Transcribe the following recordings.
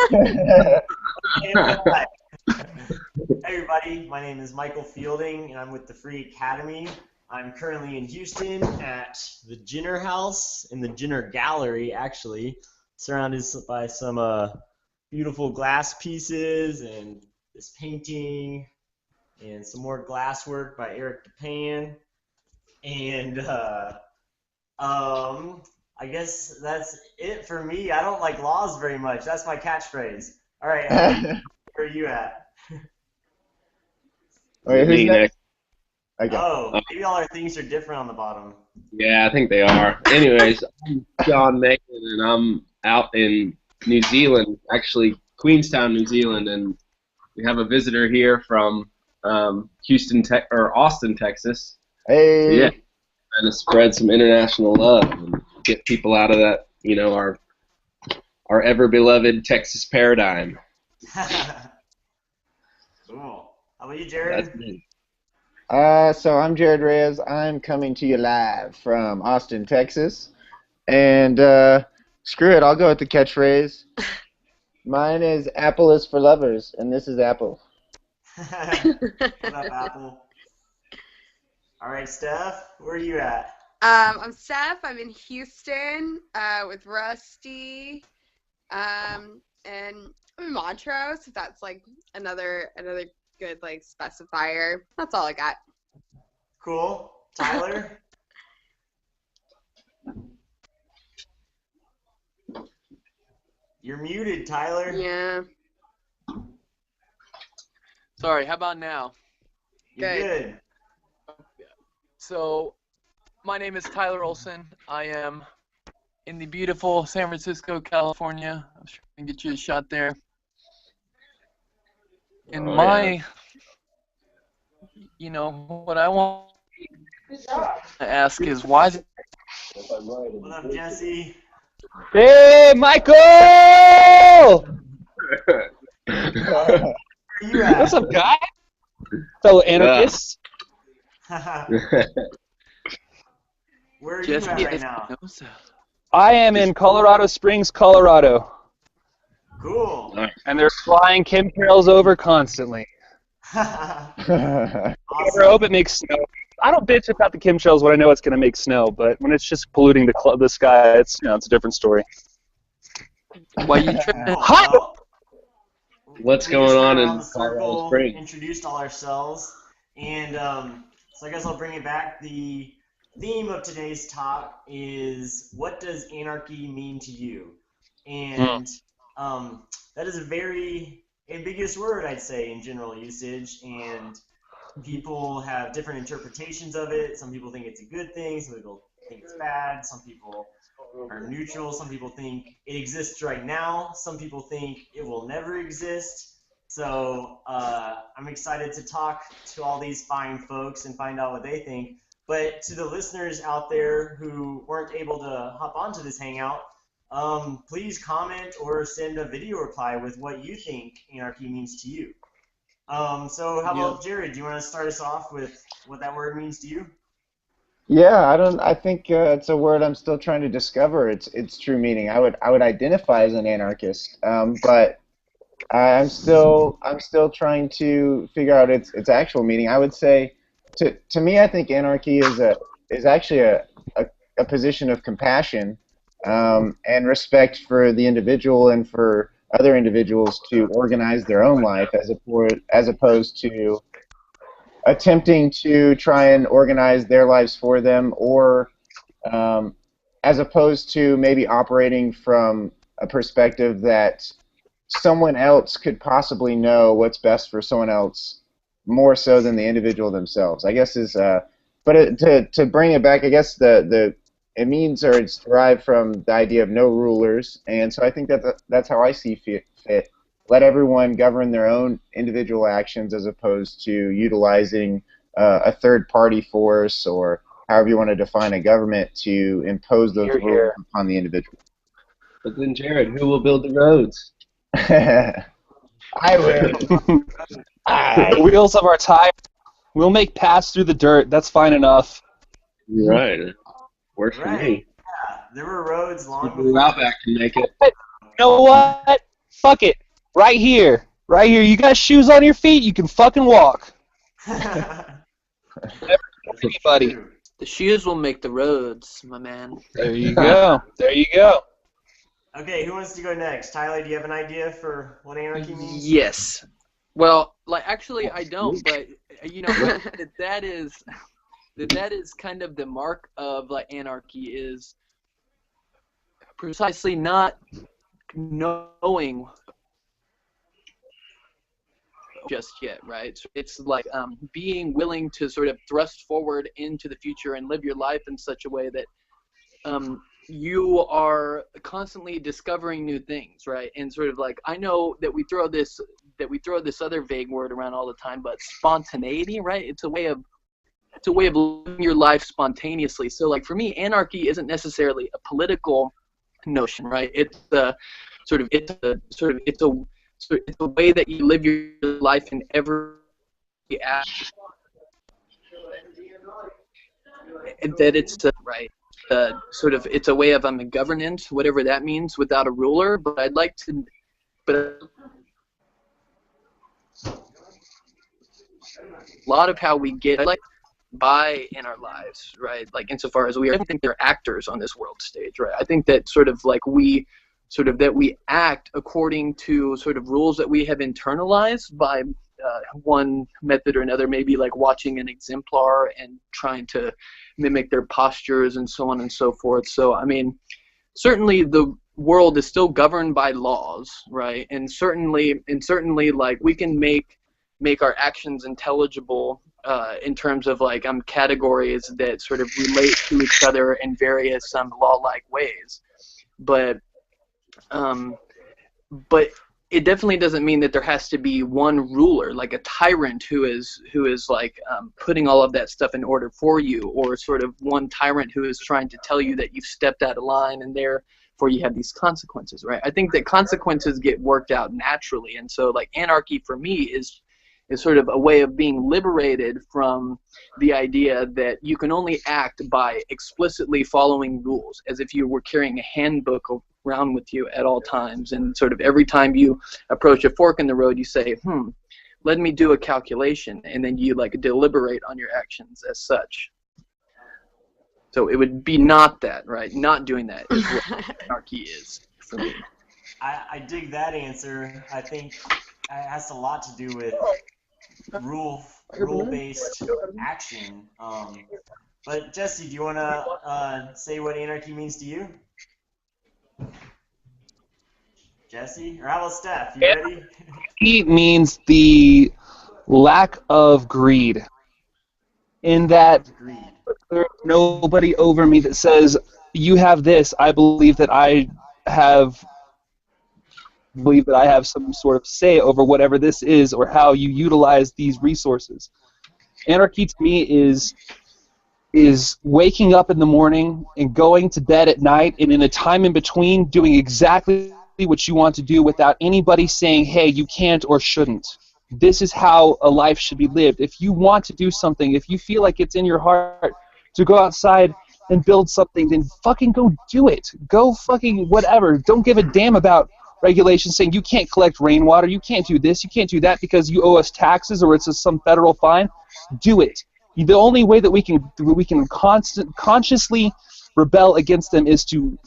Hey everybody, my name is Michael Fielding and I'm with the Free Academy. I'm currently in Houston at the Jenner House, in the Jenner Gallery actually, surrounded by some beautiful glass pieces and this painting and some more glass work by Eric DePan. And I guess that's it for me. I don't like laws very much. That's my catchphrase. All right, where are you at? Wait, who's next? Okay. Oh, maybe all our things are different on the bottom. Yeah, I think they are. Anyways, I'm John Macon, and I'm out in New Zealand, actually Queenstown, New Zealand, and we have a visitor here from Austin, Texas. Hey. So, yeah, trying to spread some international love and get people out of that, our ever-beloved Texas paradigm. Cool. How about you, Jared? That's me. So I'm Jared Reyes. I'm coming to you live from Austin, Texas. And screw it, I'll go with the catchphrase. Mine is Apple is for lovers, and this is Apple. What up, Apple? All right, Steph, where are you at? I'm Steph. I'm in Houston with Rusty, and I'm in Montrose. If that's like another good like specifier. That's all I got. Cool. Tyler. You're muted, Tyler. Yeah. Sorry, how about now? You're good. So, my name is Tyler Olson. I am in the beautiful San Francisco, California. I'm sure I can get you a shot there. And what I want to ask is why is it... What up, Jesse? Hey, Michael! Where are you at? What's up, guy? Fellow anarchists. Where are you at right now? I am in Colorado Springs, Colorado. Cool. And they're flying chemtrails over constantly. Awesome. I hope it makes snow. I don't bitch about the chemtrails when I know it's going to make snow, but when it's just polluting the sky, it's it's a different story. Why you tripping? Well, What's we going just on went in around the circle, Colorado Springs? Introduced all ourselves, and so I guess I'll bring it back. The theme of today's talk is, what does anarchy mean to you? And that is a very ambiguous word, I'd say, in general usage, and people have different interpretations of it. Some people think it's a good thing, some people think it's bad, some people are neutral, some people think it exists right now, some people think it will never exist. So I'm excited to talk to all these fine folks and find out what they think. But to the listeners out there who weren't able to hop onto this hangout, please comment or send a video reply with what you think anarchy means to you. So how about Jared? Do you want to start us off with what that word means to you? Yeah, I think it's a word I'm still trying to discover its true meaning. I would identify as an anarchist, but I'm still trying to figure out its actual meaning. I would say, to me, I think anarchy is actually a position of compassion and respect for the individual and for other individuals to organize their own life, as opposed to attempting to try and organize their lives for them, or as opposed to maybe operating from a perspective that someone else could possibly know what's best for someone else more so than the individual themselves, I guess is. To bring it back, I guess it means, or it's derived from the idea of no rulers, and so I think that's how I see fit. Let everyone govern their own individual actions as opposed to utilizing a third-party force, or however you want to define a government, to impose those rules upon the individual. But then, Jared, who will build the roads? I will. The wheels of our tires. We'll make paths through the dirt. That's fine enough. Right. Works for me. Yeah, there were roads long People before. out back can make it. You know what? Fuck it. Right here. Right here. You got shoes on your feet, you can fucking walk. Anybody. The shoes will make the roads, my man. There you go. There you go. Okay, who wants to go next? Tyler, do you have an idea for what anarchy means? Yes. Well, like actually I don't, but you know that is kind of the mark of like anarchy is precisely not knowing just yet, right? So it's like being willing to sort of thrust forward into the future and live your life in such a way that you are constantly discovering new things, right? And sort of like I know that we throw this other vague word around all the time, but spontaneity, right? It's a way of living your life spontaneously. So like for me, anarchy isn't necessarily a political notion, right? It's a way that you live your life in every aspect. That it's right. It's a way of governance, whatever that means, without a ruler. But a lot of how we get by in our lives, right? Like insofar as we are, I think they're actors on this world stage, right? I think that we act according to sort of rules that we have internalized by one method or another, maybe like watching an exemplar and trying to mimic their postures and so on and so forth. So I mean, certainly the world is still governed by laws, right? And certainly like we can make our actions intelligible in terms of like categories that sort of relate to each other in various law-like ways, but it definitely doesn't mean that there has to be one ruler, like a tyrant who is like putting all of that stuff in order for you, or sort of one tyrant who is trying to tell you that you've stepped out of line and therefore you have these consequences, right? I think that consequences get worked out naturally, and so like anarchy for me is sort of a way of being liberated from the idea that you can only act by explicitly following rules, as if you were carrying a handbook around with you at all times, and sort of every time you approach a fork in the road you say, let me do a calculation, and then you like deliberate on your actions as such. So it would be not that, right? Not doing that is what anarchy is for me. I dig that answer. I think it has a lot to do with rule-based action. But Jesse, do you want to say what anarchy means to you? Jesse? Or how about Steph? You ready? It means the lack of greed. In that there's nobody over me that says, you have this, I believe that I have some sort of say over whatever this is or how you utilize these resources. Anarchy to me is waking up in the morning and going to bed at night, and in a time in between doing exactly what you want to do without anybody saying, hey, you can't or shouldn't. This is how a life should be lived. If you want to do something, if you feel like it's in your heart to go outside and build something, then fucking go do it. Go fucking whatever. Don't give a damn about regulations saying you can't collect rainwater, you can't do this, you can't do that because you owe us taxes or it's some federal fine. Do it. The only way that we can consciously rebel against them is to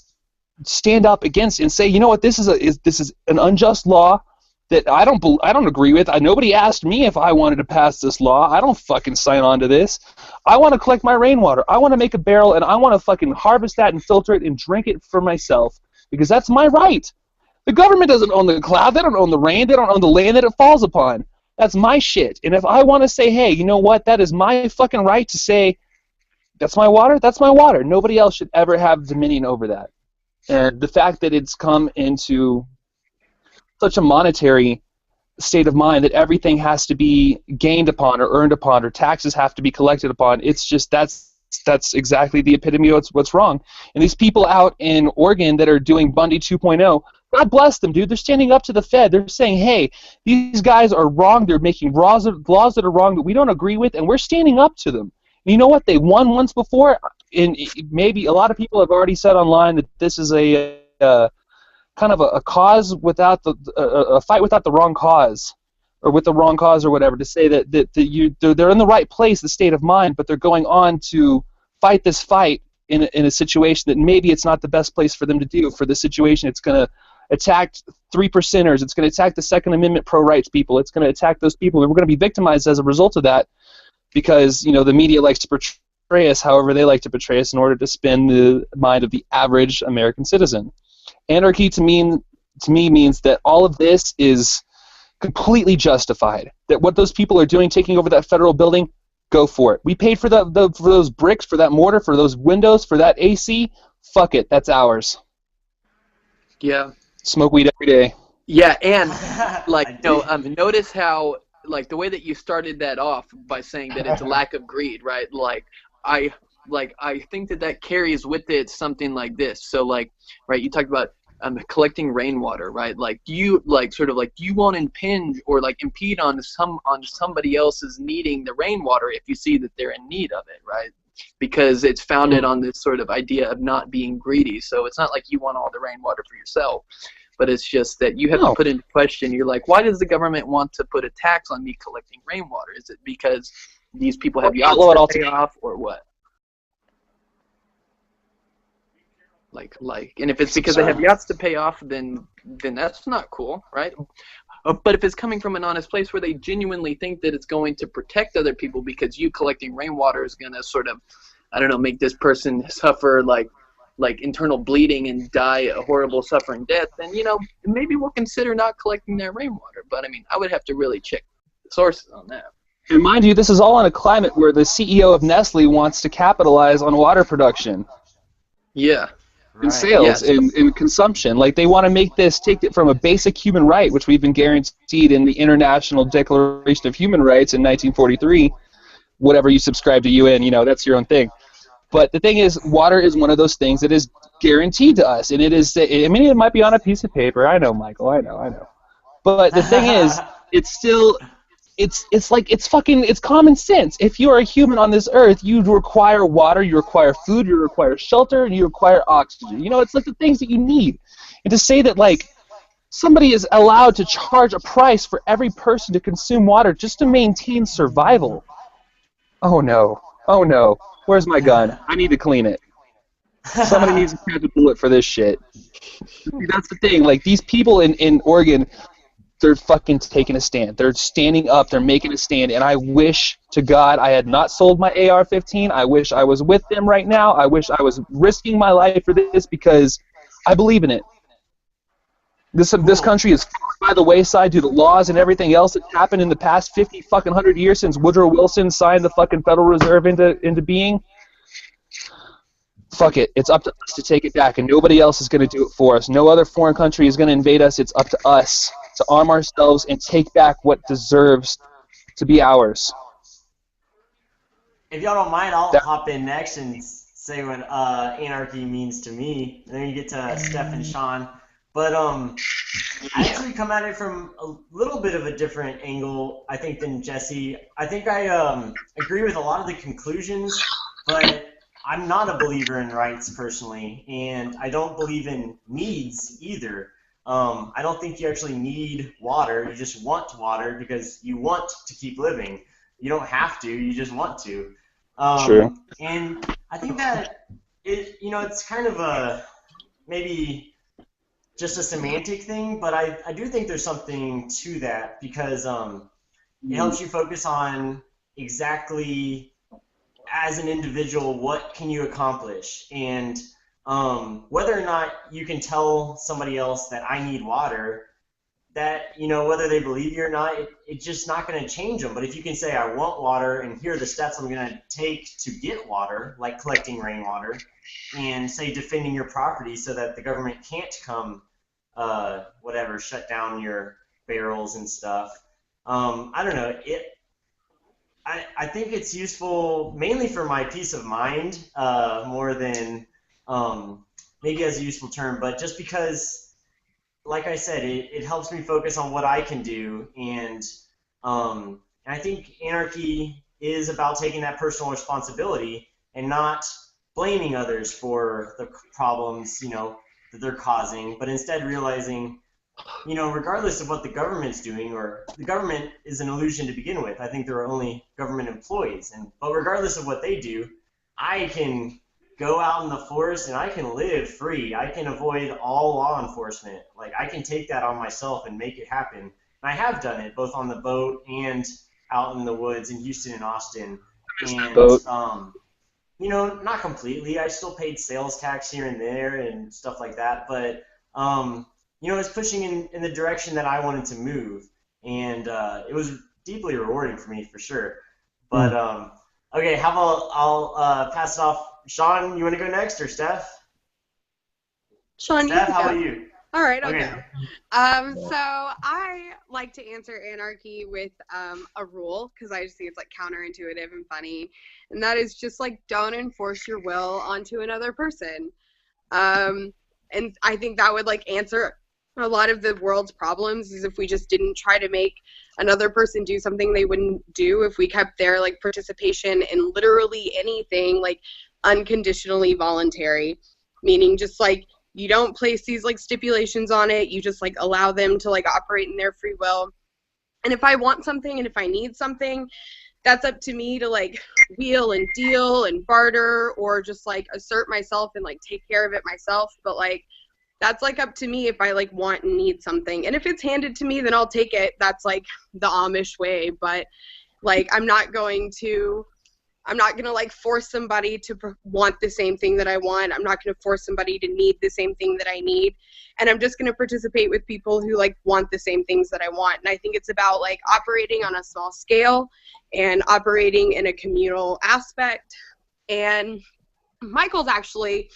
stand up against it and say, you know what, this is an unjust law that I don't agree with. Nobody asked me if I wanted to pass this law. I don't fucking sign on to this. I want to collect my rainwater. I want to make a barrel and I want to fucking harvest that and filter it and drink it for myself because that's my right. The government doesn't own the cloud. They don't own the rain. They don't own the land that it falls upon. That's my shit. And if I want to say, hey, you know what, that is my fucking right to say, that's my water, that's my water. Nobody else should ever have dominion over that. And the fact that it's come into such a monetary state of mind that everything has to be gained upon or earned upon or taxes have to be collected upon, it's just that's exactly the epitome of what's wrong. And these people out in Oregon that are doing Bundy 2.0, God bless them, dude. They're standing up to the Fed. They're saying, hey, these guys are wrong. They're making laws that are wrong that we don't agree with, and we're standing up to them. And you know what? They won once before, and maybe a lot of people have already said online that this is a kind of a cause without a fight without the wrong cause, or with the wrong cause or whatever, to say that they're in the right place, the state of mind, but they're going on to fight this fight in a situation that maybe it's not the best place for them to do. For the situation, it's going to attack 3%ers, it's going to attack the Second Amendment pro-rights people, it's going to attack those people, and we're going to be victimized as a result of that, because the media likes to portray us however they like to portray us in order to spin the mind of the average American citizen. Anarchy to me means that all of this is completely justified. That what those people are doing, taking over that federal building, go for it. We paid for for those bricks, for that mortar, for those windows, for that AC. Fuck it, that's ours. Yeah. Smoke weed every day. Yeah, and notice how the way that you started that off by saying that it's a lack of greed, right? I think that carries with it something like this. So right, you talked about collecting rainwater, right? Do you won't impinge or impede on somebody else's needing the rainwater if you see that they're in need of it, right? Because it's founded on this sort of idea of not being greedy. So it's not like you want all the rainwater for yourself, but it's just that you have to put into question. You're like, why does the government want to put a tax on me collecting rainwater? Is it because these people have yachts to pay off, or what? And if it's because they have yachts to pay off, then that's not cool, right? But if it's coming from an honest place where they genuinely think that it's going to protect other people because you collecting rainwater is going to sort of, I don't know, make this person suffer like internal bleeding and die a horrible suffering death, then maybe we'll consider not collecting that rainwater. But I mean, I would have to really check the sources on that. And mind you, this is all in a climate where the CEO of Nestle wants to capitalize on water production. Yeah. In sales, in consumption. They want to take it from a basic human right, which we've been guaranteed in the International Declaration of Human Rights in 1943. Whatever you subscribe to UN, that's your own thing. But the thing is, water is one of those things that is guaranteed to us, and it is. I mean, it might be on a piece of paper. I know, Michael. I know. But the thing is, it's still. It's common sense. If you are a human on this earth, you require water, you require food, you require shelter, and you require oxygen. It's the things that you need. And to say that somebody is allowed to charge a price for every person to consume water just to maintain survival. Oh no. Where's my gun? I need to clean it. Somebody needs to catch a bullet for this shit. That's the thing. These people in Oregon, they're fucking taking a stand. They're standing up. They're making a stand. And I wish to God I had not sold my AR-15. I wish I was with them right now. I wish I was risking my life for this because I believe in it. This country is by the wayside due to laws and everything else that's happened in the past 100 years since Woodrow Wilson signed the fucking Federal Reserve into being. Fuck it. It's up to us to take it back, and nobody else is going to do it for us. No other foreign country is going to invade us. It's up to us to arm ourselves and take back what deserves to be ours. If y'all don't mind, I'll hop in next and say what anarchy means to me, and then you get to Steph and Sean. But I actually come at it from a little bit of a different angle, I think, than Jesse. I think I agree with a lot of the conclusions, but I'm not a believer in rights personally, and I don't believe in needs either. I don't think you actually need water. You just want water because you want to keep living. You don't have to. You just want to. Sure. And I think that it's kind of a maybe just a semantic thing, but I do think there's something to that because it helps you focus on exactly as an individual what can you accomplish, and whether or not you can tell somebody else that I need water, that whether they believe you or not, it's just not going to change them. But if you can say I want water and here are the steps I'm going to take to get water, like collecting rainwater, and say defending your property so that the government can't come shut down your barrels and stuff. I don't know. I think it's useful mainly for my peace of mind more than maybe as a useful term, but just because, like I said, it helps me focus on what I can do, and I think anarchy is about taking that personal responsibility and not blaming others for the problems, that they're causing, but instead realizing, you know, regardless of what the government's doing, or the government is an illusion to begin with. I think there are only government employees, but regardless of what they do, I can go out in the forest and I can live free. I can avoid all law enforcement. Like, I can take that on myself and make it happen. And I have done it both on the boat and out in the woods in Houston and Austin. And you know, not completely. I still paid sales tax here and there and stuff like that, but you know, it's pushing in the direction that I wanted to move, and it was deeply rewarding for me, for sure. But okay, how about I'll pass it off. Sean, you want to go next, or Steph? Sean, Steph, how about you? All right, I'll Okay. go. So I like to answer anarchy with a rule, because I just think it's like counterintuitive and funny, and that is just like, don't enforce your will onto another person. And I think that would like answer a lot of the world's problems, is if we just didn't try to make another person do something they wouldn't do, if we kept their like participation in literally anything like unconditionally voluntary, meaning just like, you don't place these like stipulations on it, you just like allow them to like operate in their free will. And if I want something and if I need something, that's up to me to like wheel and deal and barter, or just like assert myself and like take care of it myself. But like, that's like up to me if I like want and need something. And if it's handed to me, then I'll take it. That's like the Amish way. But like, I'm not going to like force somebody to want the same thing that I want. I'm not going to force somebody to need the same thing that I need. And I'm just going to participate with people who like want the same things that I want. And I think it's about like operating on a small scale and operating in a communal aspect. And Michael's actually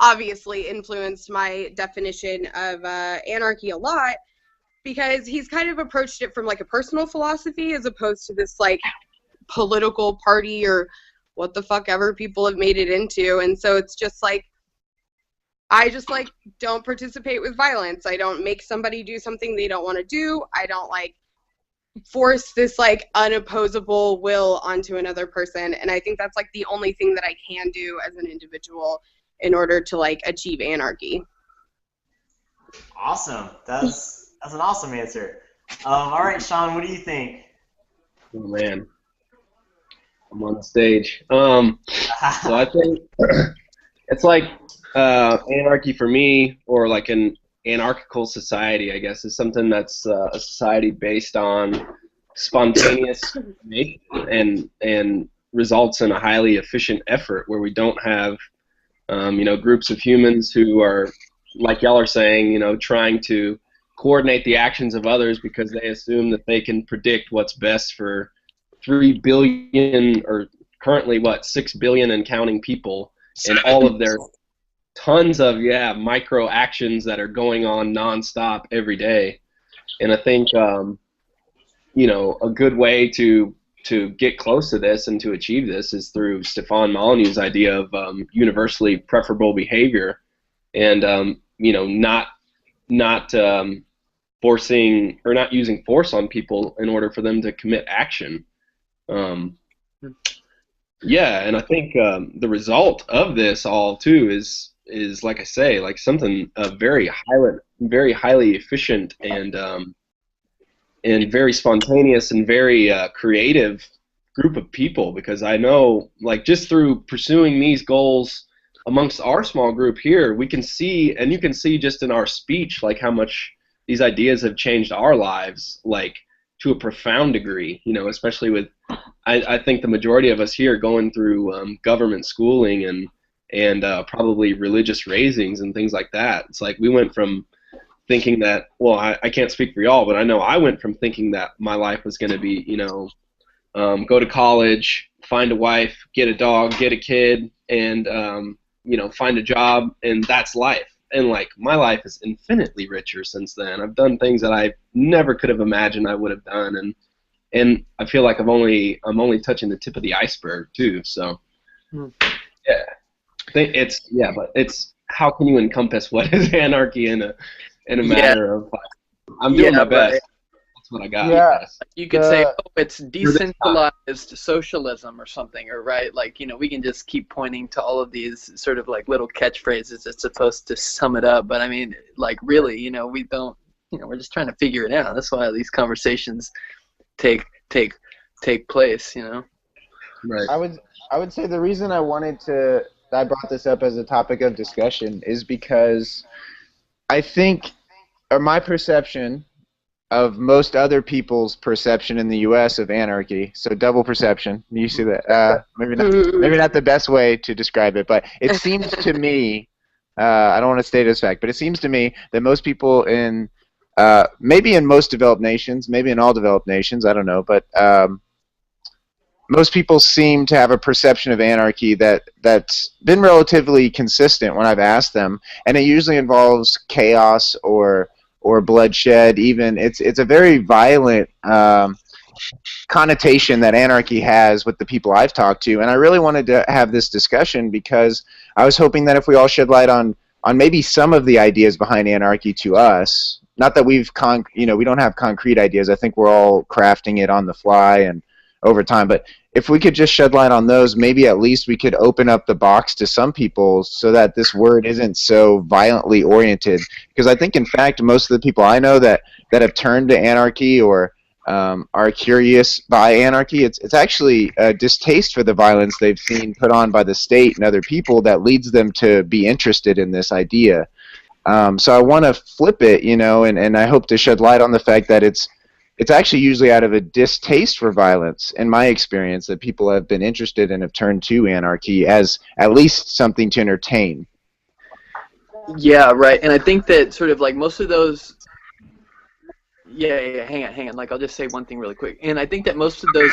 obviously influenced my definition of anarchy a lot, because he's kind of approached it from like a personal philosophy as opposed to this like political party or what the fuck ever people have made it into. And so it's just like, I just like don't participate with violence. I don't make somebody do something they don't want to do. I don't like force this like unopposable will onto another person. And I think that's like the only thing that I can do as an individual in order to like achieve anarchy. Awesome. That's an awesome answer. All right, Sean, what do you think? Oh man, I'm on the stage. So I think it's like anarchy for me, or like an anarchical society, I guess, is something that's a society based on spontaneous and results in a highly efficient effort, where we don't have you know, groups of humans who are, like y'all are saying, you know, trying to coordinate the actions of others because they assume that they can predict what's best for 3 billion, or currently, what, 6 billion and counting people, and all of their tons of, micro actions that are going on nonstop every day. And I think, you know, a good way to get close to this and to achieve this is through Stefan Molyneux's idea of universally preferable behavior, and you know, not forcing or not using force on people in order for them to commit action. Yeah, and I think the result of this all too is like I say, like something very highly efficient and very spontaneous and very creative group of people, because I know, like, just through pursuing these goals amongst our small group here, we can see, and you can see just in our speech, like how much these ideas have changed our lives, like to a profound degree, you know, especially with, I think the majority of us here going through government schooling and probably religious raisings and things like that. It's like we went from thinking that, well, I can't speak for y'all, but I know I went from thinking that my life was going to be, you know, go to college, find a wife, get a dog, get a kid, and, you know, find a job, and that's life. And, like, my life is infinitely richer since then. I've done things that I never could have imagined I would have done, and I feel like I'm only touching the tip of the iceberg, too. So, yeah. But it's, how can you encompass what is anarchy in a matter of, I'm doing my best. That's what I got, I Yeah, guess. You could say, the oh, it's For this time. decentralized socialism or something, or right? Like, we can just keep pointing to all of these sort of like little catchphrases that's supposed to sum it up. But I mean, like, really, we don't, we're just trying to figure it out. That's why these conversations take place. Right. I would say the reason I brought this up as a topic of discussion is because I think, or my perception of most other people's perception in the U.S. of anarchy. So double perception. You see that? Maybe not the best way to describe it, but it seems to me. I don't want to state it as fact, but it seems to me that most people in maybe in most developed nations, maybe in all developed nations, I don't know, but most people seem to have a perception of anarchy that's been relatively consistent when I've asked them, and it usually involves chaos or bloodshed. Even it's a very violent connotation that anarchy has with the people I've talked to, and I really wanted to have this discussion because I was hoping that if we all shed light on maybe some of the ideas behind anarchy to us, not that we don't have concrete ideas. I think we're all crafting it on the fly and over time, but if we could just shed light on those, maybe at least we could open up the box to some people so that this word isn't so violently oriented. Because I think, in fact, most of the people I know that have turned to anarchy or are curious by anarchy, it's actually a distaste for the violence they've seen put on by the state and other people that leads them to be interested in this idea. So I want to flip it, and I hope to shed light on the fact that it's actually usually out of a distaste for violence, in my experience, that people have been interested and have turned to anarchy as at least something to entertain. Yeah, right. And I think that sort of like most of those. Yeah, hang on. Like, I'll just say one thing really quick. And I think that most of those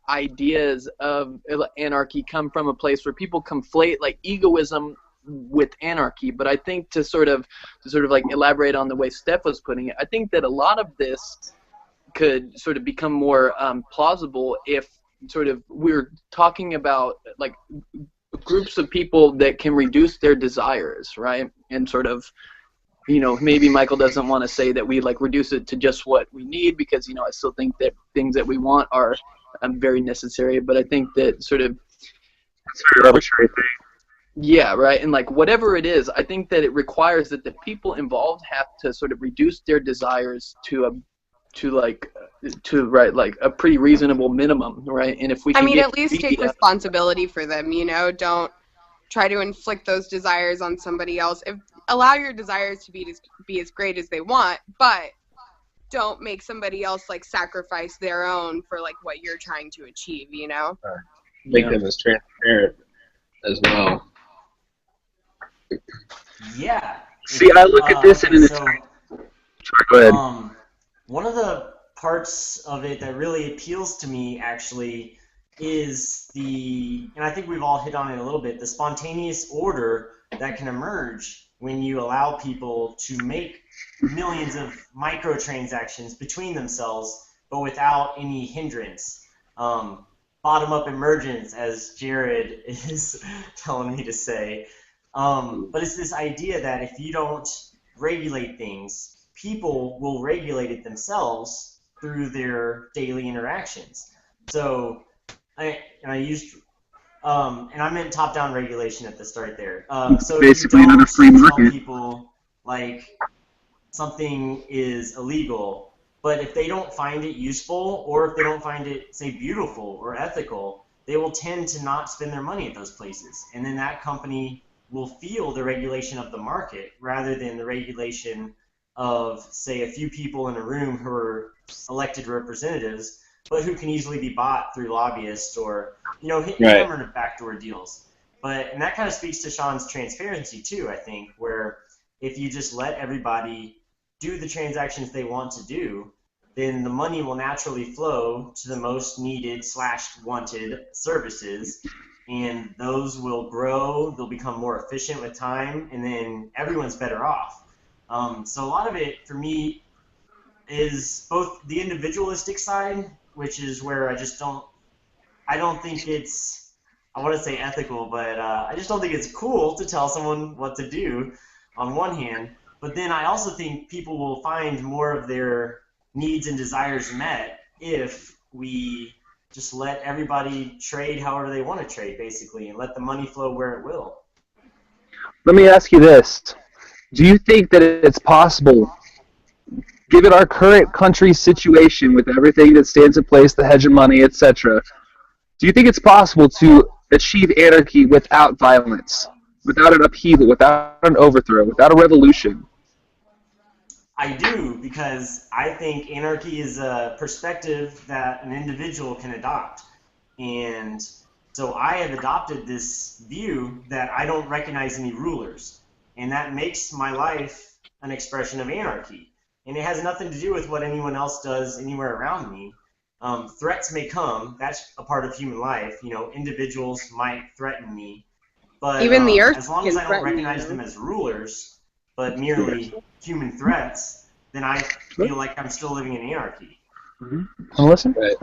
ideas of anarchy come from a place where people conflate like egoism with anarchy. But I think to sort of like elaborate on the way Steph was putting it, I think that a lot of this could sort of become more plausible if sort of we're talking about like groups of people that can reduce their desires, right? And sort of, maybe Michael doesn't want to say that we like reduce it to just what we need because, I still think that things that we want are very necessary. But I think that sort of arbitrary thing. Yeah, right. And like whatever it is, I think that it requires that the people involved have to sort of reduce their desires to a pretty reasonable minimum, right? And if we can at least take responsibility for them, don't try to inflict those desires on somebody else. Allow your desires to be as great as they want, but don't make somebody else like sacrifice their own for like what you're trying to achieve, Make them as transparent as well. Yeah. See, I look at this and it's. Sorry, go ahead. One of the parts of it that really appeals to me actually is and I think we've all hit on it a little bit, the spontaneous order that can emerge when you allow people to make millions of microtransactions between themselves, but without any hindrance. Bottom-up emergence, as Jared is telling me to say. But it's this idea that if you don't regulate things, people will regulate it themselves through their daily interactions. So I meant top-down regulation at the start there. So basically, if you don't tell people like something is illegal, but if they don't find it useful, or if they don't find it, say, beautiful or ethical, they will tend to not spend their money at those places, and then that company will feel the regulation of the market rather than the regulation of, say, a few people in a room who are elected representatives, but who can easily be bought through lobbyists or, hit hammer backdoor deals. And that kind of speaks to Sean's transparency too, I think, where if you just let everybody do the transactions they want to do, then the money will naturally flow to the most needed / wanted services, and those will grow, they'll become more efficient with time, and then everyone's better off. So a lot of it, for me, is both the individualistic side, which is where I don't think it's, I want to say ethical, but I just don't think it's cool to tell someone what to do on one hand. But then I also think people will find more of their needs and desires met if we just let everybody trade however they want to trade, basically, and let the money flow where it will. Let me ask you this. Do you think that it's possible, given our current country's situation with everything that stands in place, the hegemony, etc., do you think it's possible to achieve anarchy without violence, without an upheaval, without an overthrow, without a revolution? I do, because I think anarchy is a perspective that an individual can adopt. And so I have adopted this view that I don't recognize any rulers. And that makes my life an expression of anarchy. And it has nothing to do with what anyone else does anywhere around me. Threats may come. That's a part of human life. You know, individuals might threaten me. But Even the earth as long as I don't recognize them as rulers, but merely human threats, then I feel like I'm still living in anarchy. Listen. Right.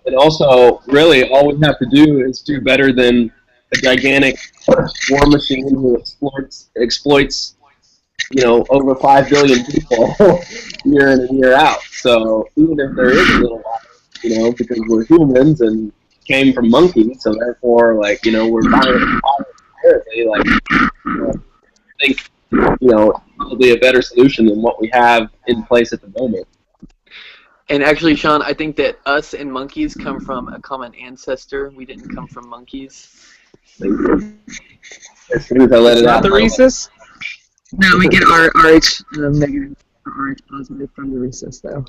And also, really, all we have to do is do better than a gigantic war machine who exploits over 5 billion people year in and year out. So even if there is a little while, because we're humans and came from monkeys, so therefore, we're violent inherently, I think, probably a better solution than what we have in place at the moment. And actually, Sean, I think that us and monkeys come from a common ancestor. We didn't come from monkeys. As soon as I let it out. Not the rhesus? No, we get our RH negative or RH positive from the rhesus, though.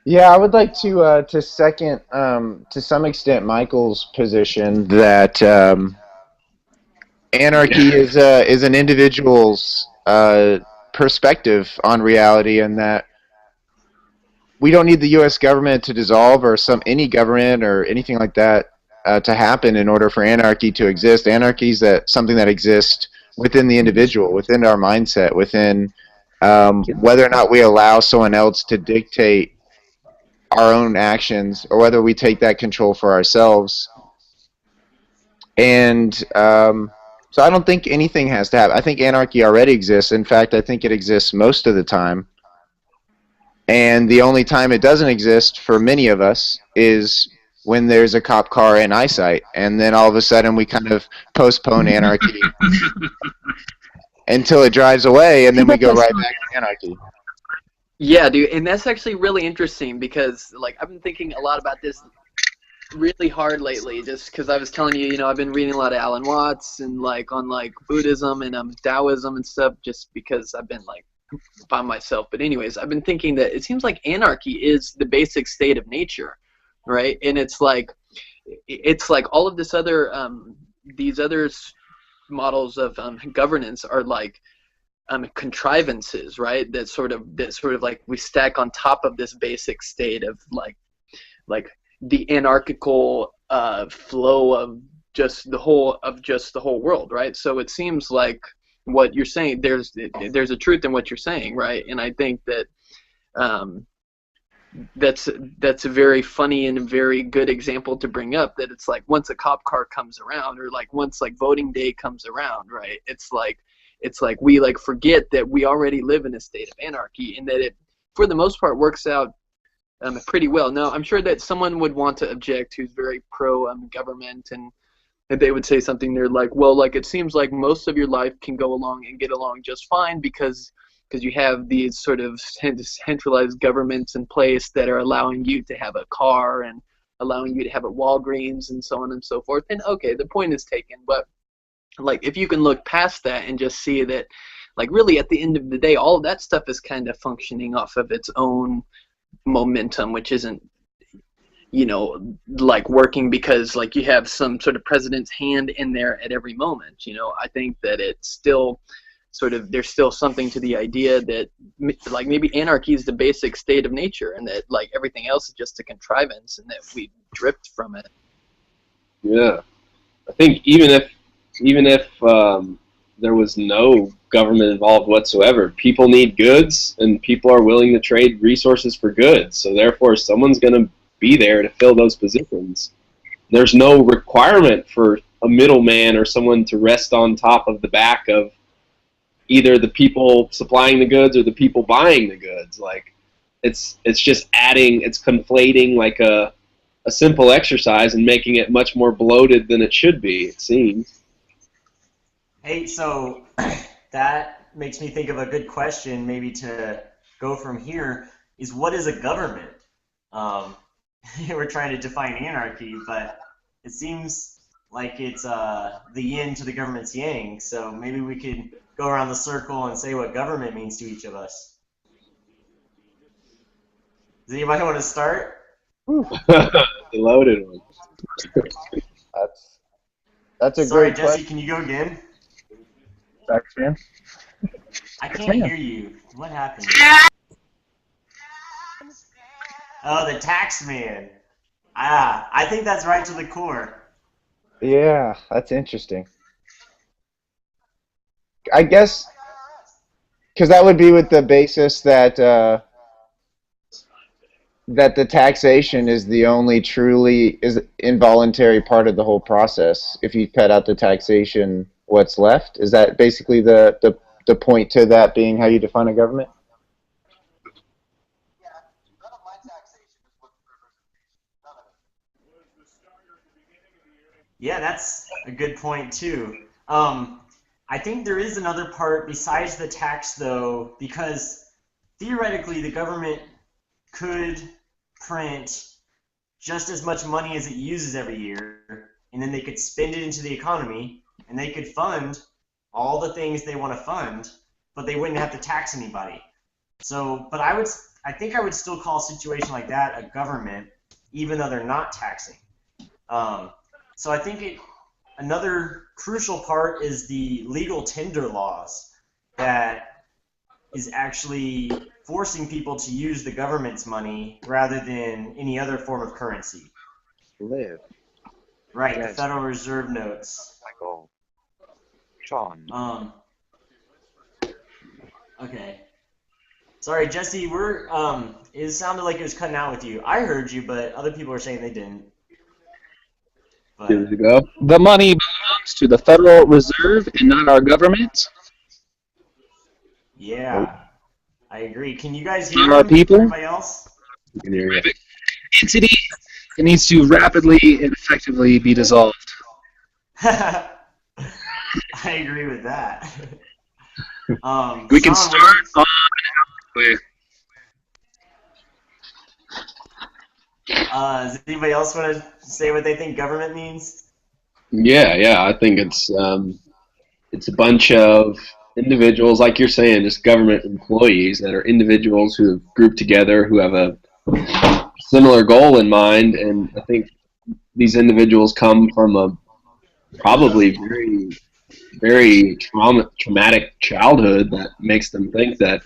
Yeah, I would like to second to some extent Michael's position that anarchy is an individual's perspective on reality, and that we don't need the U.S. government to dissolve or any government or anything like that to happen in order for anarchy to exist. Anarchy is something that exists within the individual, within our mindset, within whether or not we allow someone else to dictate our own actions, or whether we take that control for ourselves. And so I don't think anything has to happen. I think anarchy already exists. In fact, I think it exists most of the time. And the only time it doesn't exist for many of us is when there's a cop car in eyesight. And then all of a sudden we kind of postpone anarchy until it drives away, and then we go right back to anarchy. Yeah, dude, and that's actually really interesting because, I've been thinking a lot about this really hard lately, just because I was telling you, I've been reading a lot of Alan Watts and, on, Buddhism and Taoism and stuff, just because I've been, by myself. But anyways, I've been thinking that it seems like anarchy is the basic state of nature, right? And it's like all of this other, these other models of governance are contrivances, right? That sort of we stack on top of this basic state of the anarchical flow of just the whole world, right? So it seems like what you're saying, there's a truth in what you're saying, right? And I think that that's a very funny and a very good example to bring up, that it's like once a cop car comes around, or once voting day comes around, right? It's like we forget that we already live in a state of anarchy, and that it, for the most part, works out pretty well. Now, I'm sure that someone would want to object who's very pro government, and they would say something. They're like, well, it seems like most of your life can go along and get along just fine because you have these sort of centralized governments in place that are allowing you to have a car and allowing you to have a Walgreens and so on and so forth. And okay, the point is taken, but if you can look past that and just see that, really at the end of the day, all of that stuff is kind of functioning off of its own momentum, which isn't, working because you have some sort of president's hand in there at every moment. I think that it's still there's still something to the idea that maybe anarchy is the basic state of nature, and that everything else is just a contrivance, and that we drift from it. Yeah, I think even if there was no government involved whatsoever, people need goods, and people are willing to trade resources for goods. So therefore, someone's going to be there to fill those positions. There's no requirement for a middleman or someone to rest on top of the back of, either the people supplying the goods or the people buying the goods. Like it's just adding, it's conflating like a simple exercise and making it much more bloated than it should be, it seems. Hey, so that makes me think of a good question, maybe to go from here, is what is a government? Um, we're trying to define anarchy, but it seems like it's the yin to the government's yang, so maybe we could go around the circle and say what government means to each of us. Does anybody want to start? The loaded one. That's a Sorry, great Jesse, question. can you go again? Taxman? I can't hear you. What happened? Oh, the tax man. Ah, I think that's right to the core. Yeah, that's interesting. I guess because that would be with the basis that that the taxation is the only truly is involuntary part of the whole process. If you cut out the taxation, what's left? Is that basically the point to that being how you define a government? Yeah, that's a good point too. I think there is another part besides the tax, though, because theoretically the government could print just as much money as it uses every year, and then they could spend it into the economy, and they could fund all the things they want to fund, but they wouldn't have to tax anybody. So, but I think I would still call a situation like that a government, even though they're not taxing. So I think another crucial part is the legal tender laws that is actually forcing people to use the government's money rather than any other form of currency. Live. Right, the Yes. Federal Reserve notes. Michael. Sean. Okay. Sorry, Jesse, it sounded like it was cutting out with you. I heard you, but other people were saying they didn't. Give But it a go. The money belongs to the Federal Reserve and not our government. yeah, I agree. Can you guys hear Not our him? people. Everybody else? I can hear you. Entity. It needs to rapidly and effectively be dissolved. I agree with that. We can Sean, start on with does anybody else want to say what they think government means? Yeah. I think it's a bunch of individuals, like you're saying, just government employees that are individuals who have grouped together, who have a similar goal in mind, and I think these individuals come from a probably very traumatic childhood that makes them think that,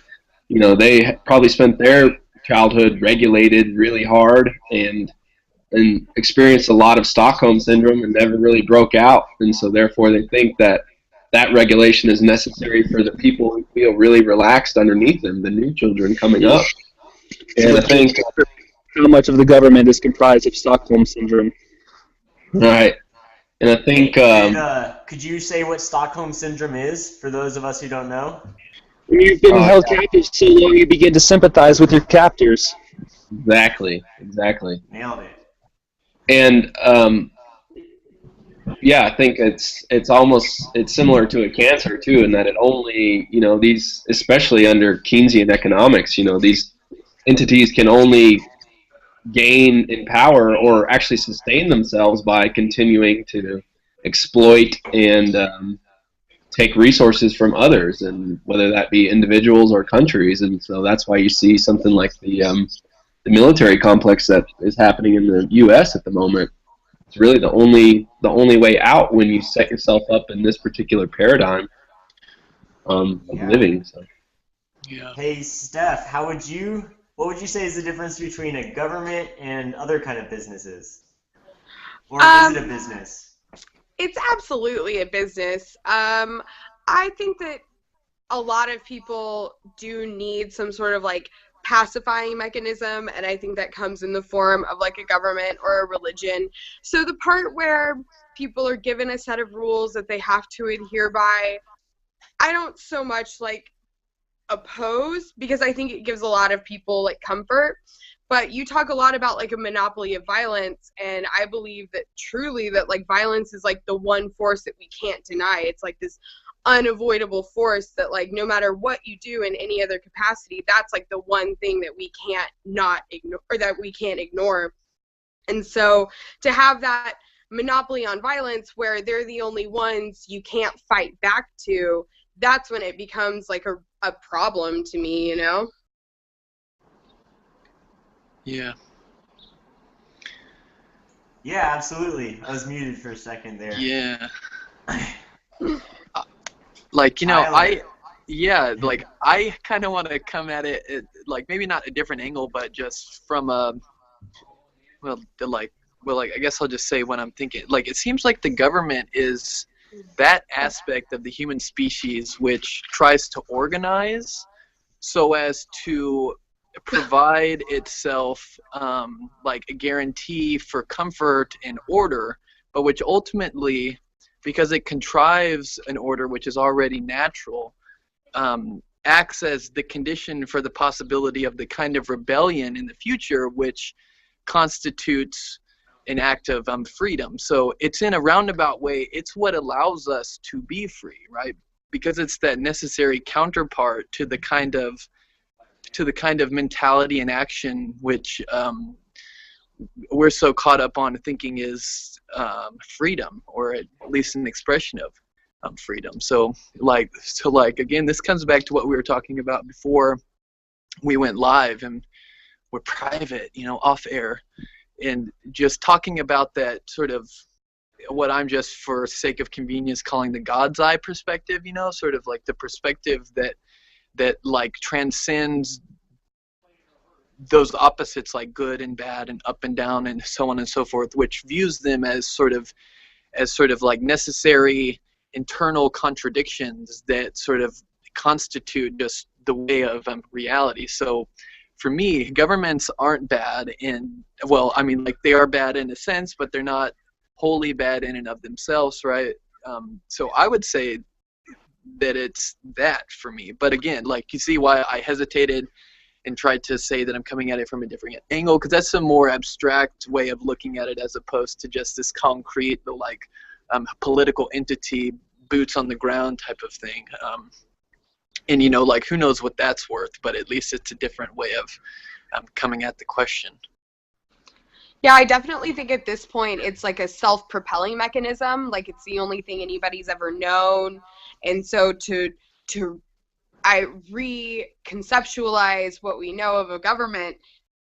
they probably spent their childhood regulated really hard and experienced a lot of Stockholm syndrome and never really broke out, and so therefore they think that regulation is necessary for the people who feel really relaxed underneath them, the new children coming up. And I think, how much of the government is comprised of Stockholm syndrome. right, and I think, Could you say what Stockholm Syndrome is, for those of us who don't know? When you've been held captive so long, you begin to sympathize with your captors. exactly. Nailed it. And yeah, I think it's similar to a cancer too, in that it only, these, especially under Keynesian economics, these entities can only gain in power or actually sustain themselves by continuing to exploit and take resources from others, and whether that be individuals or countries. And so that's why you see something like the military complex that is happening in the U.S. at the moment. It's really the only way out when you set yourself up in this particular paradigm of living. So. Yeah. Hey, Steph, what would you say is the difference between a government and other kind of businesses? Or is it a business? It's absolutely a business. I think that a lot of people do need some sort of like pacifying mechanism, and I think that comes in the form of like a government or a religion. So the part where people are given a set of rules that they have to adhere by, I don't so much like oppose, because I think it gives a lot of people like comfort. But you talk a lot about like a monopoly of violence, and I believe that truly that like violence is like the one force that we can't deny. It's like this unavoidable force that like no matter what you do in any other capacity, that's like the one thing that we can't not ignore, or that we can't ignore. And so to have that monopoly on violence where they're the only ones you can't fight back to, that's when it becomes like a problem to me, you know? Yeah. Yeah, absolutely. I was muted for a second there. Yeah. Like, you know, Tyler. like I kind of want to come at it, like maybe not a different angle, but just from a, like I guess I'll just say what I'm thinking. Like, it seems like the government is that aspect of the human species which tries to organize so as to provide itself like a guarantee for comfort and order, but which ultimately, because it contrives an order which is already natural, acts as the condition for the possibility of the kind of rebellion in the future which constitutes an act of freedom. So it's in a roundabout way, it's what allows us to be free, right? Because it's that necessary counterpart to the kind of mentality and action which we're so caught up on thinking is freedom, or at least an expression of freedom. So again, this comes back to what we were talking about before we went live, and we're private, you know, off air, and just talking about that sort of what I'm just for sake of convenience calling the God's eye perspective, you know, sort of like the perspective that like transcends those opposites like good and bad and up and down and so on and so forth, which views them as sort of like necessary internal contradictions that sort of constitute just the way of reality. So for me, governments aren't bad, and well, I mean, like, they are bad in a sense, but they're not wholly bad in and of themselves, right? So I would say that it's that for me. But again, like, you see why I hesitated and tried to say that I'm coming at it from a different angle, because that's a more abstract way of looking at it as opposed to just this concrete, the like political entity, boots on the ground type of thing. And, you know, like, who knows what that's worth, but at least it's a different way of coming at the question. Yeah, I definitely think at this point it's like a self-propelling mechanism. Like, it's the only thing anybody's ever known. And so I reconceptualize what we know of a government,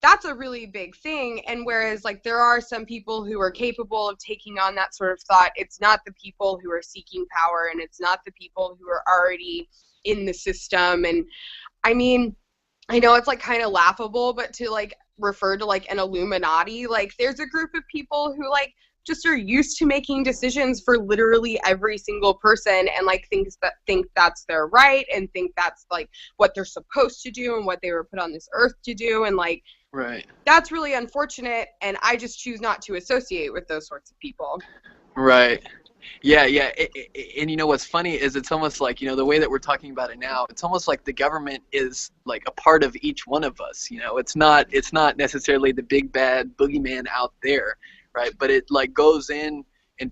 that's a really big thing. And whereas, like, there are some people who are capable of taking on that sort of thought, it's not the people who are seeking power, and it's not the people who are already in the system. And I mean, I know it's like kind of laughable, but to like refer to like an Illuminati, like, there's a group of people who like just are used to making decisions for literally every single person, and like think that's their right, and think that's like what they're supposed to do and what they were put on this earth to do. And like, right, that's really unfortunate, and I just choose not to associate with those sorts of people. Right. Yeah. And you know what's funny is it's almost like, you know, the way that we're talking about it now, it's almost like the government is like a part of each one of us. You know, it's not necessarily the big bad boogeyman out there, right? But it like goes in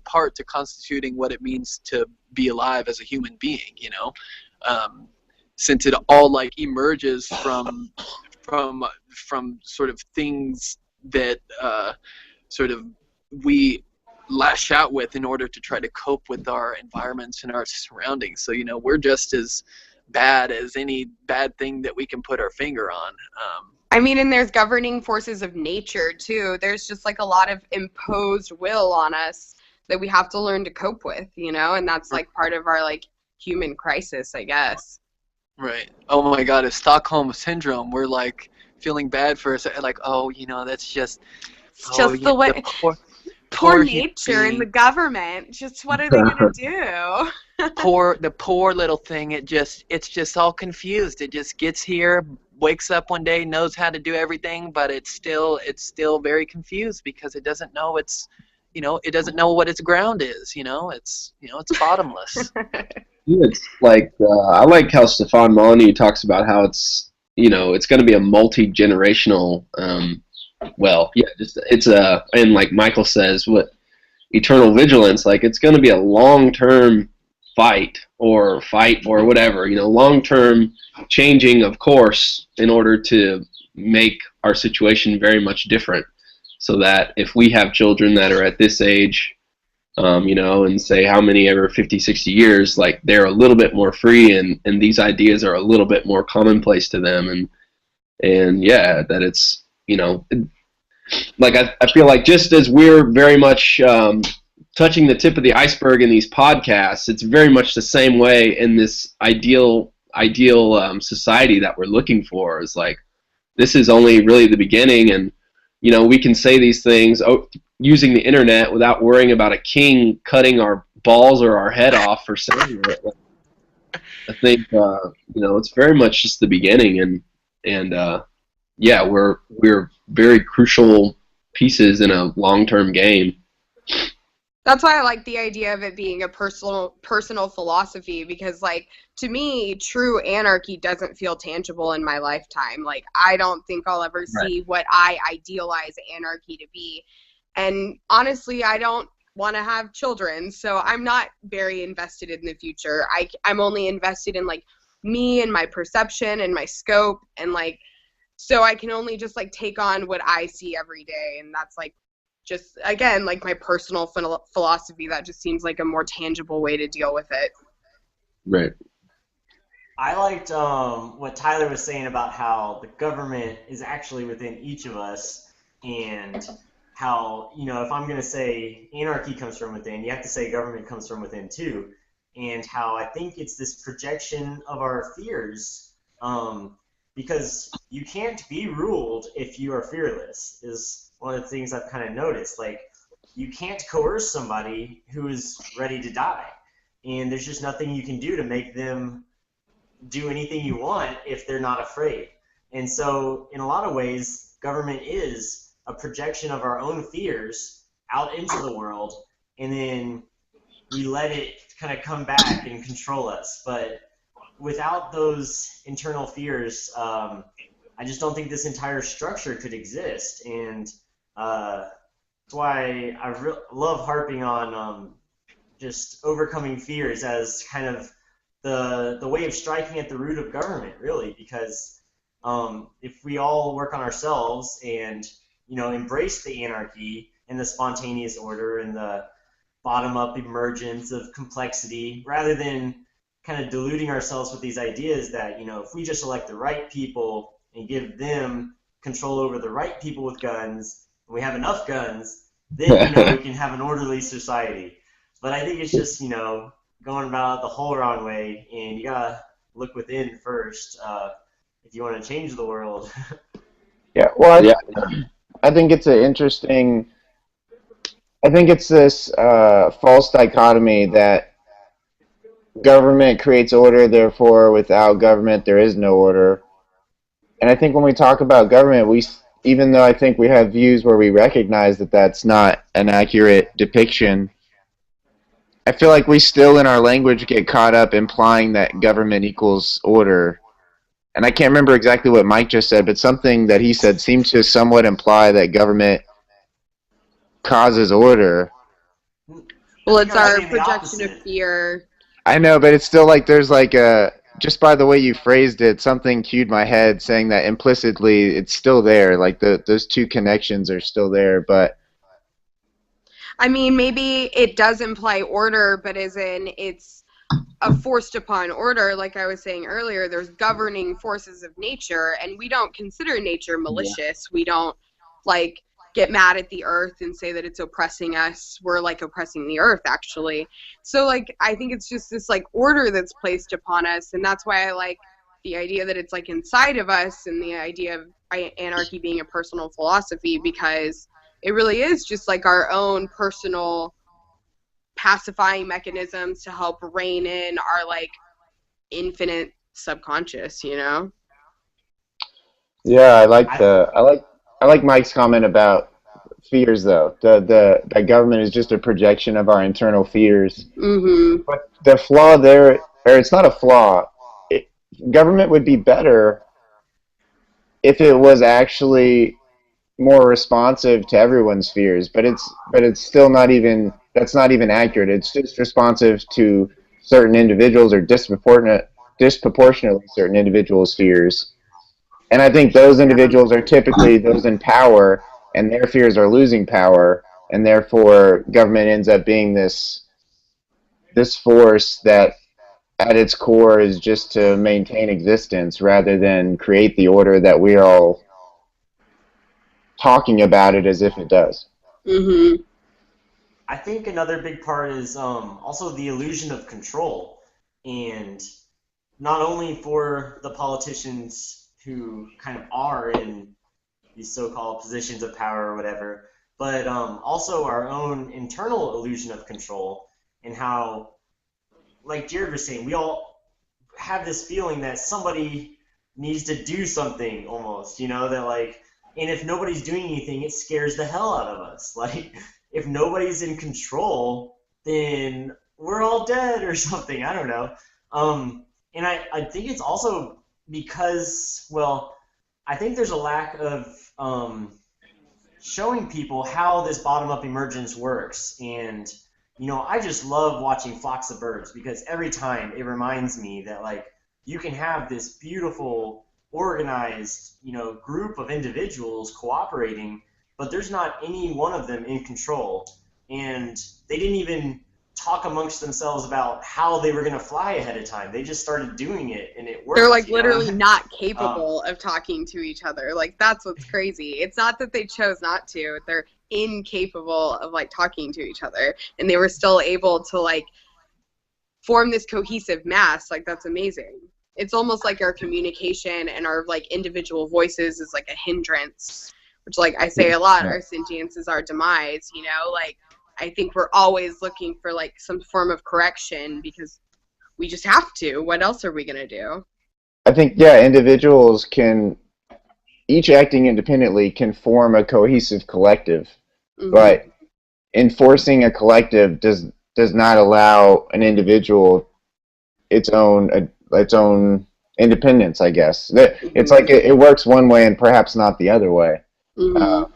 part to constituting what it means to be alive as a human being. You know, since it all like emerges from sort of things that sort of we lash out with in order to try to cope with our environments and our surroundings. So, you know, we're just as bad as any bad thing that we can put our finger on. I mean, and there's governing forces of nature too. There's just like a lot of imposed will on us that we have to learn to cope with, you know, and that's like part of our like human crisis, I guess. Right. Oh my God, it's Stockholm syndrome. We're like feeling bad for us, like, oh, you know, that's just the way. Poor nature and the government. Just what are they gonna do? the poor little thing. It's just all confused. It just gets here, wakes up one day, knows how to do everything, but it's still very confused because it doesn't know it doesn't know what its ground is. It's bottomless. It's like I like how Stefan Molyneux talks about how it's it's going to be a multi-generational. Well, yeah, just it's a and like Michael says, what eternal vigilance, like it's going to be a long-term fight or whatever, long-term changing of course in order to make our situation very much different, so that if we have children that are at this age, and say how many ever 50, 60 years, like they're a little bit more free, and these ideas are a little bit more commonplace to them, and yeah, that it's, like I feel like just as we're very much touching the tip of the iceberg in these podcasts, it's very much the same way in this ideal society that we're looking for. Is like, this is only really the beginning, and we can say these things using the internet without worrying about a king cutting our balls or our head off for saying it. I think it's very much just the beginning, and yeah, we're very crucial pieces in a long-term game. That's why I like the idea of it being a personal philosophy, because, like, to me, true anarchy doesn't feel tangible in my lifetime. Like, I don't think I'll ever see what I idealize anarchy to be. And honestly, I don't want to have children, so I'm not very invested in the future. I'm only invested in, like, me and my perception and my scope, and, like, so I can only just, like, take on what I see every day, and that's, like, just, again, like my personal philosophy, that just seems like a more tangible way to deal with it. Right. I liked what Tyler was saying about how the government is actually within each of us, and how, if I'm going to say anarchy comes from within, you have to say government comes from within too, and how I think it's this projection of our fears, because you can't be ruled if you are fearless, is one of the things I've kind of noticed. Like, you can't coerce somebody who is ready to die, and there's just nothing you can do to make them do anything you want if they're not afraid. And so, in a lot of ways, government is a projection of our own fears out into the world, and then we let it kind of come back and control us. But without those internal fears, I just don't think this entire structure could exist. And that's why I love harping on just overcoming fears as kind of the way of striking at the root of government, really, because if we all work on ourselves and embrace the anarchy and the spontaneous order and the bottom-up emergence of complexity, rather than kind of deluding ourselves with these ideas that if we just elect the right people and give them control over the right people with guns, and we have enough guns, then we can have an orderly society. But I think it's just going about the whole wrong way, and you gotta look within first if you want to change the world. Yeah, well, I think it's an interesting. I think it's this false dichotomy that government creates order, therefore without government there is no order. And I think when we talk about government, even though I think we have views where we recognize that that's not an accurate depiction, I feel like we still in our language get caught up implying that government equals order. And I can't remember exactly what Mike just said, but something that he said seemed to somewhat imply that government causes order. Well, it's our projection of fear. I know, but it's still like there's like just by the way you phrased it, something cued my head saying that implicitly it's still there. Like those two connections are still there, but I mean, maybe it does imply order, but as in it's a forced upon order. Like I was saying earlier, there's governing forces of nature, and we don't consider nature malicious. Yeah. We don't like get mad at the earth and say that it's oppressing us. We're like oppressing the earth, actually. So like I think it's just this like order that's placed upon us, and that's why I like the idea that it's like inside of us, and the idea of anarchy being a personal philosophy, because it really is just like our own personal pacifying mechanisms to help rein in our like infinite subconscious, Yeah, I like Mike's comment about fears, though. That government is just a projection of our internal fears. Mm-hmm. But the flaw there or it's not a flaw. Government would be better if it was actually more responsive to everyone's fears, but it's still not even that's not even accurate. It's just responsive to certain individuals or disproportionately certain individuals' fears. And I think those individuals are typically those in power, and their fears are losing power, and therefore government ends up being this force that at its core is just to maintain existence rather than create the order that we're all talking about it as if it does. Mm-hmm. I think another big part is also the illusion of control, and not only for the politicians who kind of are in these so-called positions of power or whatever, but also our own internal illusion of control, and how, like Jared was saying, we all have this feeling that somebody needs to do something almost, that like, and if nobody's doing anything, it scares the hell out of us. Like, if nobody's in control, then we're all dead or something. I don't know. And I think it's also because, well, I think there's a lack of showing people how this bottom-up emergence works. And, I just love watching flocks of birds because every time it reminds me that, like, you can have this beautiful, organized, group of individuals cooperating, but there's not any one of them in control. And they didn't even talk amongst themselves about how they were going to fly ahead of time. They just started doing it, and it worked. They're like literally not capable of talking to each other. Like, that's what's crazy. It's not that they chose not to. They're incapable of like talking to each other, and they were still able to like form this cohesive mass. Like, that's amazing. It's almost like our communication and our like individual voices is like a hindrance, which, like I say a lot, our sentience is our demise. Like, I think we're always looking for like some form of correction because we just have to. What else are we gonna do? I think, yeah, individuals can, each acting independently can form a cohesive collective, but enforcing a collective does not allow an individual its own independence, I guess. It's like it works one way and perhaps not the other way. You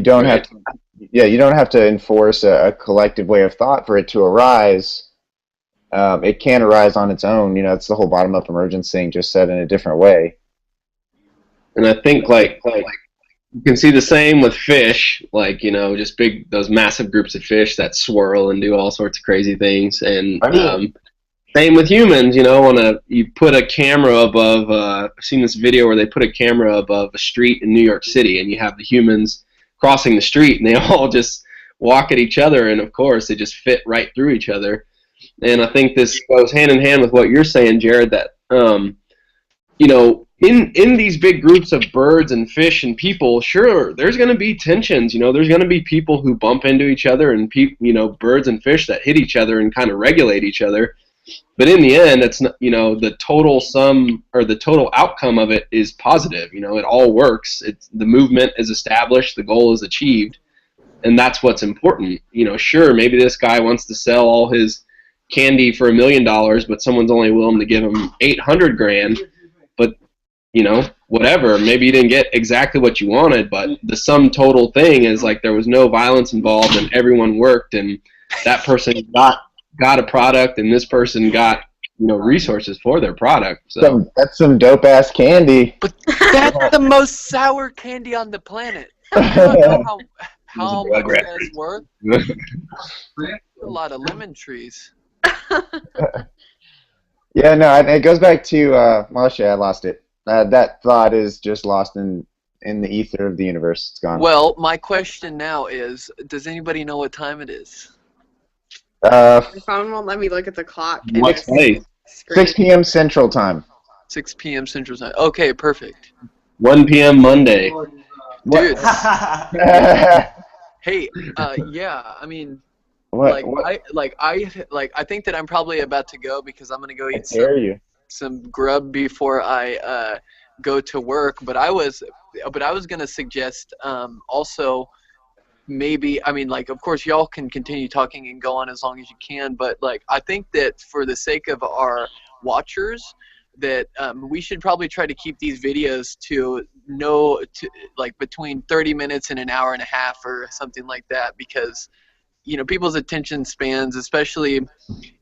don't have to, you don't have to enforce a collective way of thought for it to arise. It can arise on its own. It's the whole bottom-up emergence thing, just said in a different way. And I think like you can see the same with fish, like just those massive groups of fish that swirl and do all sorts of crazy things, and same with humans. You put a camera above. I've seen this video where they put a camera above a street in New York City, and you have the humans crossing the street, and they all just walk at each other, and of course they just fit right through each other. And I think this goes hand in hand with what you're saying, Jared, that in these big groups of birds and fish and people, sure, there's going to be tensions. There's going to be people who bump into each other, and birds and fish that hit each other and kind of regulate each other. But in the end, it's not, the total sum or the total outcome of it is positive. It all works. The movement is established, the goal is achieved, and that's what's important. Sure, maybe this guy wants to sell all his candy for $1 million, but someone's only willing to give him $800,000. But whatever. Maybe you didn't get exactly what you wanted, but the sum total thing is like there was no violence involved, and everyone worked, and that person got a product, and this person got resources for their product. So that's some dope ass candy. But that's the most sour candy on the planet. I don't know how much that's worth. A lot of lemon trees. Yeah, no, it goes back to Marsha. I lost it. That thought is just lost in the ether of the universe. It's gone. Well, my question now is: does anybody know what time it is? My phone won't let me look at the clock. What's late? 6 p.m. Central Time. 6 p.m. Central Time. Okay, perfect. 1 p.m. Monday. Dude. Hey, yeah, I mean, what? I think that I'm probably about to go because I'm gonna go eat some grub before I go to work. But I was gonna suggest also maybe, I mean, like, of course, y'all can continue talking and go on as long as you can, but, like, I think that for the sake of our watchers, that we should probably try to keep these videos to like, between 30 minutes and an hour and a half or something like that, because, you know, people's attention spans, especially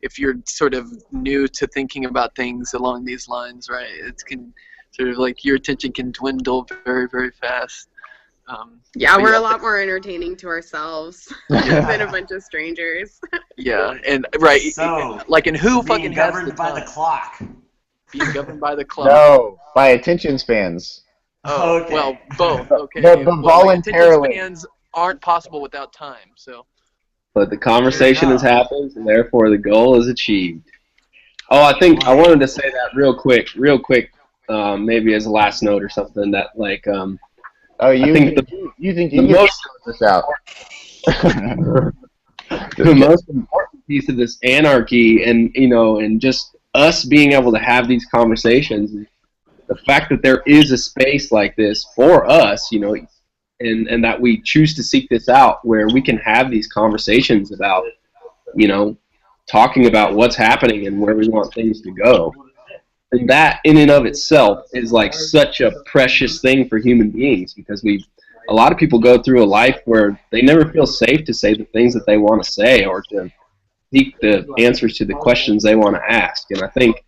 if you're sort of new to thinking about things along these lines, right, it can sort of, like, your attention can dwindle very, very fast. Yeah, we're a lot more entertaining to ourselves than a bunch of strangers. Yeah, and right, So, like, and who being fucking has the governed by the time? clock. Being governed by the clock. No, by attention spans. Oh, Okay. well, both. Okay. But Well, like, voluntarily. attention spans aren't possible without time. So. But the conversation has happened, and therefore the goal is achieved. Oh, I think I wanted to say that real quick, maybe as a last note or something. That like, Oh, you think think you the can most sort this out? the most important piece of this anarchy, and and just us being able to have these conversations, the fact that there is a space like this for us, and that we choose to seek this out, where we can have these conversations about, talking about what's happening and where we want things to go. And that in and of itself is like such a precious thing for human beings, because a lot of people go through a life where they never feel safe to say the things that they want to say, or to seek the answers to the questions they want to ask. And I think,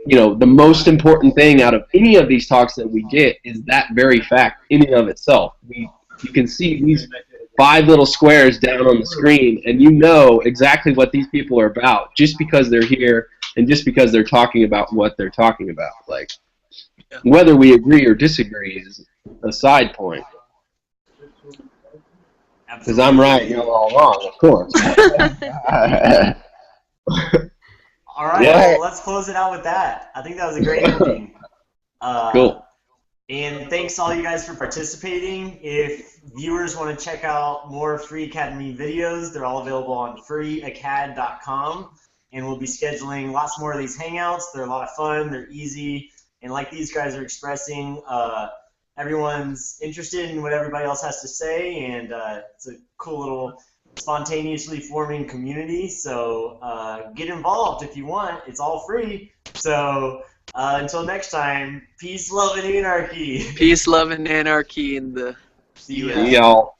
the most important thing out of any of these talks that we get is that very fact in and of itself. You can see these 5 little squares down on the screen, and you know exactly what these people are about just because they're here and just because they're talking about what they're talking about. Like, whether we agree or disagree is a side point. Because I'm right, you're all wrong, of course. All right, well, let's close it out with that. I think that was a great ending. Cool. And thanks all you guys for participating. If viewers want to check out more Free Academy videos, they're all available on freeacad.com. And we'll be scheduling lots more of these hangouts. They're a lot of fun, they're easy, and like these guys are expressing, everyone's interested in what everybody else has to say, and it's a cool little spontaneously forming community. So get involved if you want. It's all free. So until next time, peace, love, and anarchy. Peace, love, and anarchy in the U.S. See y'all.